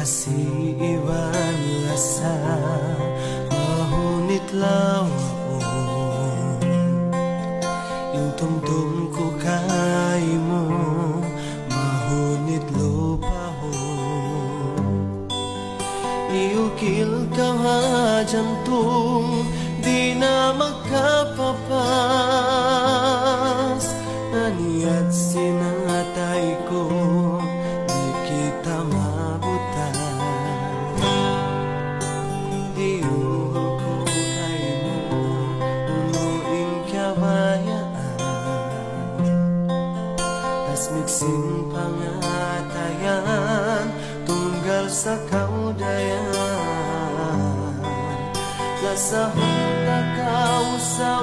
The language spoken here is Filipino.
Iwan lasa mahunit lawaon yung tumtum ko kay mo mahunit lupahon iukil ka nga jantung di na magkapapas aniat sinatay ko di kita mabutan iuhol ko kay mo unuing kabayaan tas miksing pangatayan tunggal sa kaudayan lasahong takaw sa